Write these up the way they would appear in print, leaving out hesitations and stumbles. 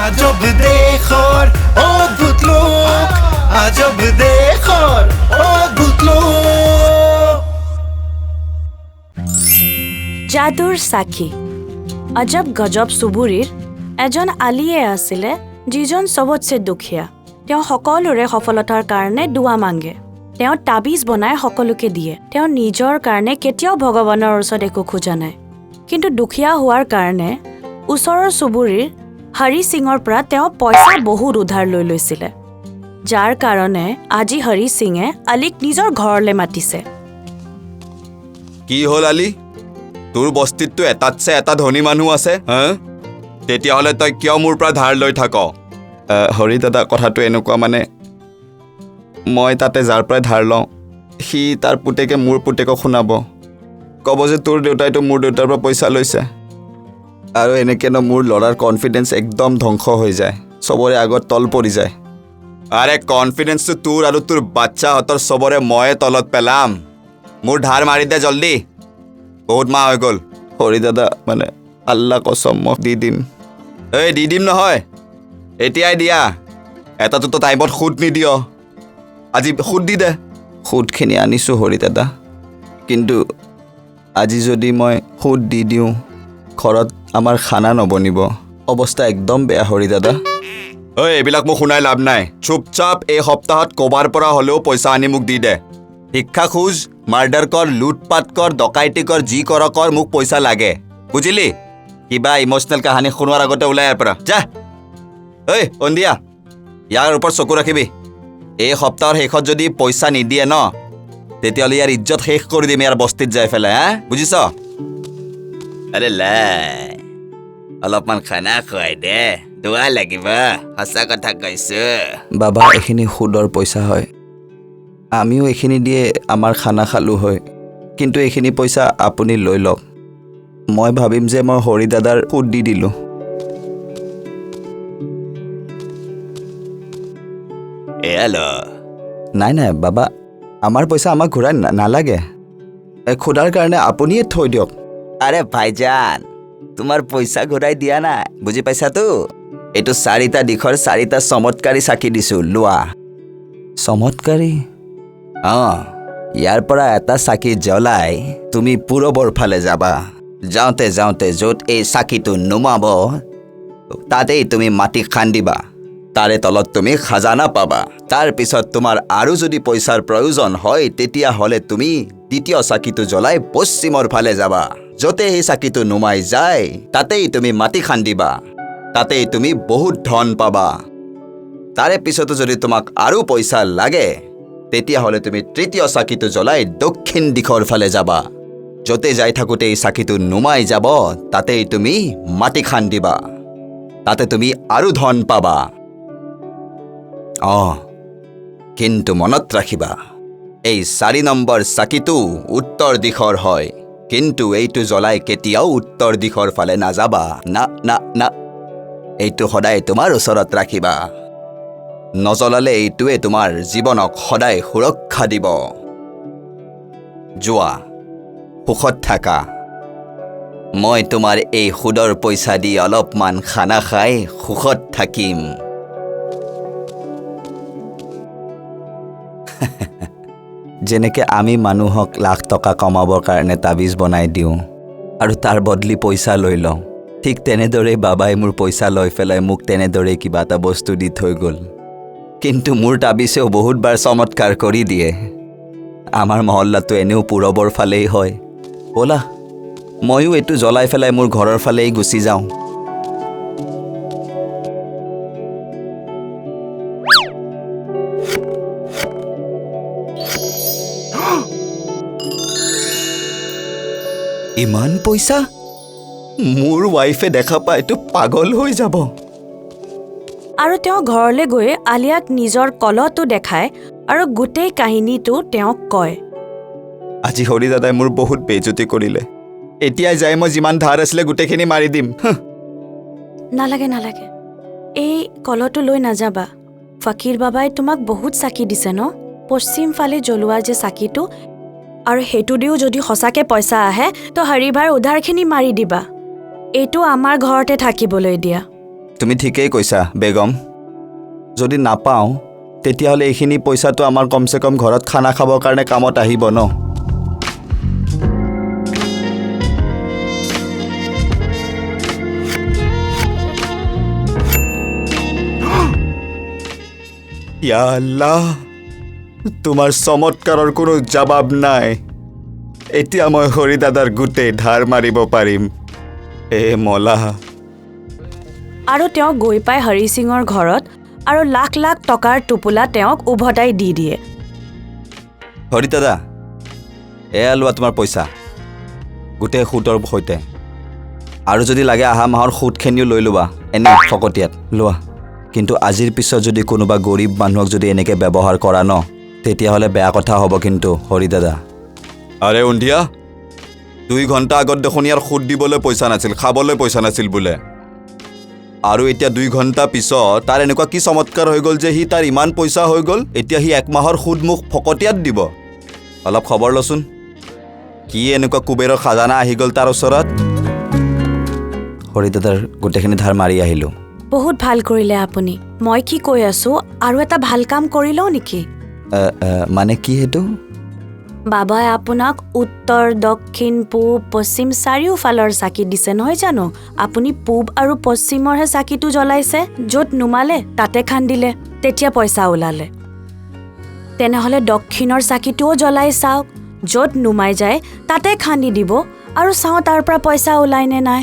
আজব দেশৰ অদ্ভুত লোক আজব দেশৰ অদ্ভুত লোক জাদুৰ সাক্ষী আজব গজব চুবুৰীৰ এজন আলিয়ে আছিলে যিজন সবতছে দুখীয়া তেওঁ সকলোৰে সফলতাৰ কাৰণে দুৱা মাংগে তেওঁ তাবিজ বনাই সকলোকে দিয়ে তেওঁ নিজৰ কাৰণে কেতিয়াও ভগৱানৰ ওচৰত একো খোজা নাই কিন্তু দুখীয়া হোৱাৰ কাৰণে ওচৰৰ চুবুৰীৰ হৰি সিঙৰ পৰা তেওঁ পইচা বহুত উধাৰ লৈ লৈছিলে যাৰ কাৰণে আজি হৰি সিঙে আলিক নিজৰ ঘৰলৈ মাতিছে কি হ'ল আলি তোৰ বস্তিতটো এটাতছে এটা ধনী মানুহ আছে তেতিয়াহ'লে তই কিয় মোৰ পৰা ধাৰ লৈ থাক হৰি দাদা কথাটো এনেকুৱা মানে মই তাতে যাৰ পৰা ধাৰ লওঁ সি তাৰ পুতেকে মোৰ পুতেকক শুনাব ক'ব যে তোৰ দেউতাইতো মোৰ দেউতাৰ পৰা পইচা লৈছে আৰু এনেকৈ ন মোৰ ল'ৰাৰ কনফিডেন্স একদম ধ্বংস হৈ যায় চবৰে আগত তল পৰি যায় আৰে কনফিডেন্সটো তোৰ আৰু তোৰ বাচ্চাহঁতৰ চবৰে ময়ে তলত পেলাম মোৰ ধাৰ মাৰি দে জল্দি বহুত মাহ হৈ গ'ল হৰি দাদা মানে আল্লাহ কসম মই দি দিম এই দি দিম নহয় এতিয়াই দিয়া এটাটোতো টাইমত সুদ নিদিয় আজি সুদ দি দে সুদখিনি আনিছোঁ হৰি দাদা কিন্তু আজি যদি মই সুদ দি দিওঁ ঘৰত আমাৰ খানা নবনিব অৱস্থা একদম বেয়া হৰি দাদা ঐ এইবিলাক মোক শুনাই লাভ নাই চুপচাপ এই সপ্তাহত ক'বাৰ পৰা হ'লেও পইচা আনি মোক দি দে শিক্ষা খোজ মাৰ্ডাৰ কৰ লুটপাট কৰ ডকাইতি কৰ যি কৰ কৰ মোক পইচা লাগে বুজিলি কিবা ইমোচনেল কাহানী শুনোৱাৰ আগতে ওলাই ইয়াৰ পৰা যা ঐ অন্দিয়া ইয়াৰ ওপৰত চকু ৰাখিবি এই সপ্তাহৰ শেষত যদি পইচা নিদিয়ে ন তেতিয়াহ'লে ইয়াৰ ইজ্জত শেষ কৰি দিম ইয়াৰ বস্তিত যাই পেলাই বুজিছ আৰে লাই অলপমান খানা খুৱাই দে দোৱা লাগিব সঁচা কথা কৈছোঁ বাবা এইখিনি সুদৰ পইচা হয় আমিও এইখিনি দিয়ে আমাৰ খানা খালোঁ হয় কিন্তু এইখিনি পইচা আপুনি লৈ লওক মই ভাবিম যে মই হৰি দাদাৰ সুদ দি দিলোঁ নাই নাই বাবা আমাৰ পইচা আমাক ঘূৰাই নালাগে খুদাৰ কাৰণে আপুনিয়ে থৈ দিয়ক আৰে ভাইজান তোমাৰ পইচা ঘূৰাই দিয়া নাই বুজি পাইছাতো এইটো 4টা দিশৰ 4টা চমৎকাৰী চাকি দিছোঁ লোৱা চমৎকাৰী ইয়াৰ পৰা এটা চাকি জ্বলাই তুমি পূৰবৰ ফালে যাবা যাওঁতে যাওঁতে য'ত এই চাকিটো নুমাব তাতেই তুমি মাটি খান্দিবা তাৰে তলত তুমি খাজানা পাবা তাৰ পিছত তোমাৰ আৰু যদি পইচাৰ প্ৰয়োজন হয় তেতিয়াহ'লে তুমি দ্বিতীয় চাকিটো জ্বলাই পশ্চিমৰ ফালে যাবা য'তে এই চাকিটো নুমাই যায় তাতেই তুমি মাটি খান্দিবা তাতেই তুমি বহুত ধন পাবা তাৰে পিছতো যদি তোমাক আৰু পইচা লাগে তেতিয়াহ'লে তুমি তৃতীয় চাকিটো জ্বলাই দক্ষিণ দিশৰ ফালে যাবা য'তে যাই থাকোঁতে এই চাকিটো নুমাই যাব তাতেই তুমি মাটি খান্দিবা তাতে তুমি আৰু ধন পাবা কিন্তু মনত ৰাখিবা এই 4 নম্বৰ চাকিটো উত্তৰ দিশৰ হয় কিন্তু এইটো জ্বলাই কেতিয়াও উত্তৰ দিশৰ ফালে নাযাবা না না না এইটো সদায় তোমাৰ ওচৰত ৰাখিবা নজ্বলালে এইটোৱে তোমাৰ জীৱনক সদায় সুৰক্ষা দিব যোৱা সুখত থাকা মই তোমাৰ এই সুদৰ পইচা দি অলপমান খানা খাই সুখত থাকিম যেনেকৈ আমি মানুহক লাখ টকা কমাবৰ কাৰণে তাবিজ বনাই দিওঁ আৰু তাৰ বদলি পইচা লৈ লওঁ ঠিক তেনেদৰেই বাবাই মোৰ পইচা লৈ পেলাই মোক তেনেদৰেই কিবা এটা বস্তু দি থৈ গ'ল কিন্তু মোৰ তাবিজেও বহুতবাৰ চমৎকাৰ কৰি দিয়ে আমাৰ মহল্লাটো এনেও পূৰবৰ ফালেই হয় ব'লা ময়ো এইটো জ্বলাই পেলাই মোৰ ঘৰৰ ফালেই গুচি যাওঁ ইমান পইচা মোৰ ৱাইফে দেখা পাইতো পাগল হৈ যাব আৰু তেওঁ ঘৰলৈ গৈ আলিয়াক নিজৰ কলহটো দেখায় আৰু গোটেই কাহিনীটো তেওঁক কয় আজি হৰি দাদাই মোৰ বহুত বেইজ্জতি কৰিলে এতিয়াই যাই মই যিমান ধাৰ আছিলে গোটেইখিনি মাৰি দিম নালাগে নালাগে এই কলহটো লৈ নাযাবা ফকীৰ বাবাই তোমাক বহুত চাকি দিছে ন পশ্চিম ফালে জ্বলোৱা যে চাকিটো আৰু হেতু দিও যদি সঁচাকে পইচা আহে তো হৰি ভাইৰ উধাৰখিনি মাৰি দিবা এইটো আমাৰ ঘৰতে থাকিবলৈ দিয়া তুমি ঠিকেই কৈছা বেগম যদি নাপাওঁ তেতিয়াহ'লে এইখিনি পইচাটো আমাৰ কমচে কম ঘৰত খানা খাবৰ কাৰণে কামত আহিব ন ইয়া আল্লাহ তোমাৰ চমৎকাৰৰ কোনো জবাব নাই এতিয়া মই হৰি দাদাৰ গোটেই ধাৰ মাৰিব পাৰিম এ মলা আৰু তেওঁ গৈ পাই হৰি সিঙৰ ঘৰত আৰু লাখ লাখ টকাৰ টোপোলা তেওঁক উভতাই দি দিয়ে হৰি দাদা এয়া লোৱা তোমাৰ পইচা গোটেই সুতৰ সৈতে আৰু যদি লাগে অহা মাহৰ সুতখিনিও লৈ লোৱা এনে ফকটিয়াত লোৱা কিন্তু আজিৰ পিছত যদি কোনোবা গৰীব মানুহক যদি এনেকে ব্যৱহাৰ কৰা ন তেতিয়াহ'লে বেয়া কথা হ'ব কিন্তু হৰি দাদা আৰে উন্ধিয়া 2 ঘণ্টা আগত দেখোন ইয়াৰ সুত দিবলৈ পইচা নাছিল খাবলৈ পইচা নাছিল বোলে আৰু এতিয়া 2 ঘণ্টা পিছত তাৰ এনেকুৱা কি চমৎকাৰ হৈ গ'ল যে সি তাৰ ইমান পইচা হৈ গ'ল এতিয়া সি এক মাহৰ সুত মুখ ফকটিয়াত দিব অলপ খবৰ লচোন কি এনেকুৱা কুবেৰৰ খাজানা আহি গ'ল তাৰ ওচৰত হৰি দাদাৰ গোটেইখিনি ধাৰ মাৰি আহিলোঁ বহুত ভাল কৰিলে আপুনি মই কি কৈ আছো আৰু এটা ভাল কাম কৰি লওঁ নেকি মানে কি হেতু বাবাই আপোনাক উত্তৰ দক্ষিণ পূব পশ্চিম চাৰিওফালৰ চাকি দিছে নহয় জানো আপুনি পূব আৰু পশ্চিমৰহে চাকিটো জ্বলাইছে য'ত নুমালে তাতে খান্দিলে তেতিয়া পইচা ওলালে তেনেহ'লে দক্ষিণৰ চাকিটোও জ্বলাই চাওক য'ত নুমাই যায় তাতে খান্দি দিব আৰু চাওঁ তাৰ পৰা পইচা ওলাই নে নাই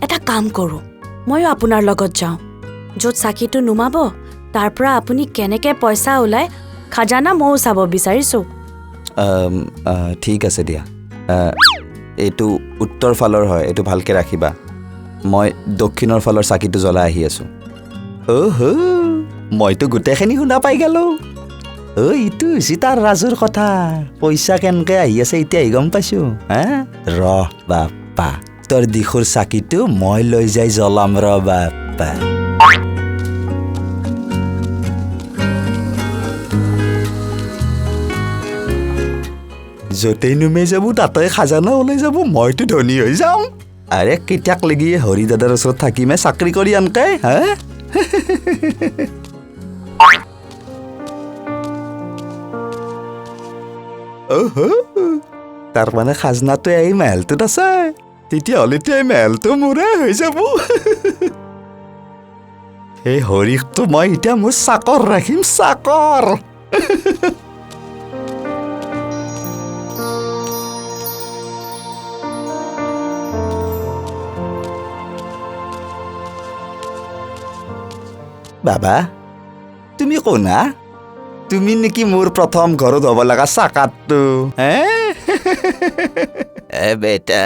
এটা কাম কৰোঁ ময়ো আপোনাৰ লগত যাওঁ য'ত চাকিটো নুমাব তাৰ পৰা আপুনি কেনেকৈ পইচা ওলাই খাজানা ময়ো চাব বিচাৰিছোঁ ঠিক আছে দিয়া এইটো উত্তৰ ফালৰ হয় এইটো ভালকৈ ৰাখিবা মই দক্ষিণৰ ফালৰ চাকিটো জ্বলাই আহি আছোঁ মইতো গোটেইখিনি শুনা পাই গ'লোঁ ইটো হৈছে তাৰ ৰাজুৰ কথা পইচা কেনেকৈ আহি আছে এতিয়া গম পাইছোঁ ৰ বাপ্পা তোৰ দিশৰ চাকিটো মই লৈ যাই জ্বলাম ৰ বাপ্পা য'তেই নুমাই যাব তাতে খাজানা ওলাই যাব মইতো ধনী হৈ যাম আৰে কেতিয়াক লাগি হৰি দাদাৰ ওচৰত থাকিমে চাকৰি কৰি আনকে হা তাৰ মানে খাজনাটো এই মেহেলটোত আছে তেতিয়াহ'লেতো এই মেহেলটো মোৰে হৈ যাব এই হৰিকটো মই এতিয়া মোৰ চাকৰ ৰাখিম চাকৰ বাবা তুমি কোনা তুমি নেকি মোৰ প্ৰথম ঘৰত হ'ব লগা চাকাতটো বেটা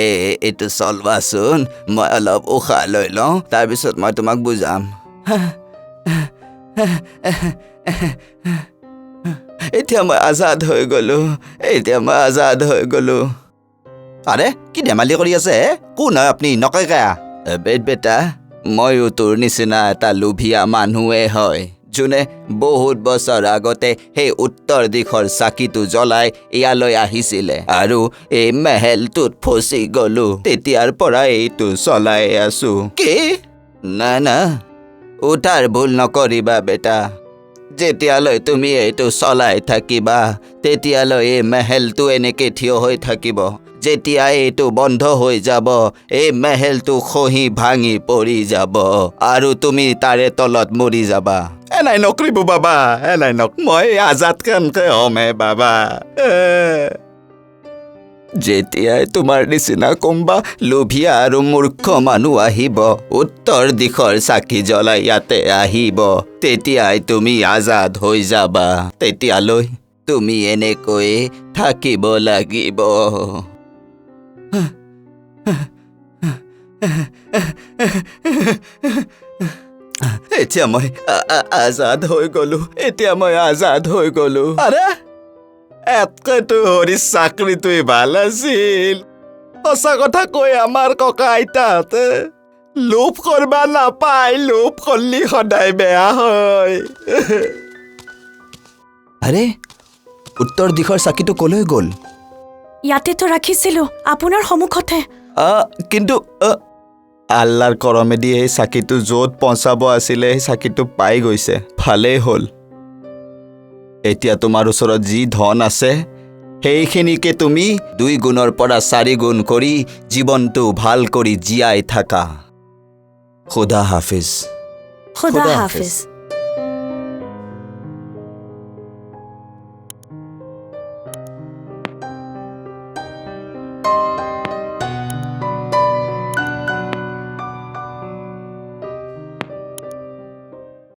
এইটো চলবাচোন মই অলপ উশাহ লৈ লওঁ তাৰপিছত মই তোমাক বুজাম এতিয়া মই আজাদ হৈ গ'লো আৰে কি ধেমালি কৰি আছে কোন হয় আপুনি নকয়কা বেটা ময়ো তোৰ নিচিনা এটা লোভীয়া মানুহে হয় যোনে বহুত বছৰ আগতে সেই উত্তৰ দিশৰ চাকিটো জ্বলাই ইয়ালৈ আহিছিলে আৰু এই মেহেলটোত ফচি গ'লো তেতিয়াৰ পৰা এইটো চলাই আছো কি না উঠাৰ ভুল নকৰিবা বেটা যেতিয়ালৈ তুমি এইটো চলাই থাকিবা তেতিয়ালৈ এই মেহেলটো এনেকে থিয় হৈ থাকিব যেতিয়া এইটো বন্ধ হৈ যাব এই মেহেলটো খহি ভাঙি পৰি যাব আৰু তুমি তাৰে তলত মৰি যাবা এনাই নকৰিব বাবা এনাই মই আজাদ কেনকে হ'মে বাবা যেতিয়াই তোমাৰ নিচিনা কোনোবা লোভীয়া আৰু মূৰ্খ মানুহ আহিব উত্তৰ দিশৰ চাকি জ্বলাই ইয়াতে আহিব তেতিয়াই তুমি আজাদ হৈ যাবা তেতিয়ালৈ তুমি এনেকৈ থাকিব লাগিব এতিয়া মই আজাদ হৈ গ'লো আৰে এতকৈতো হৰিৰ চাকৰিটোৱে ভাল আছিল সঁচা কথা কৈ আমাৰ ককা আইতাহঁতে লোভ কৰবা নাপায় লোভ কৰলি সদায় বেয়া হয় আৰে উত্তৰ দিশৰ চাকিটো কলৈ গ'ল ইয়াতেতো ৰাখিছিলোঁ আপোনাৰ সন্মুখতে কিন্তু আল্লাৰ কৰমেদি এই চাকিটো য'ত পঞ্চাব আছিলে সেই চাকিটো পাই গৈছে ভালেই হ'ল এতিয়া তোমাৰ ওচৰত যি ধন আছে সেইখিনিকে তুমি 2 গুণৰ পৰা 4 গুণ কৰি জীৱনটো ভাল কৰি জীয়াই থাকা খুদা হাফিজ খুদা হাফিজ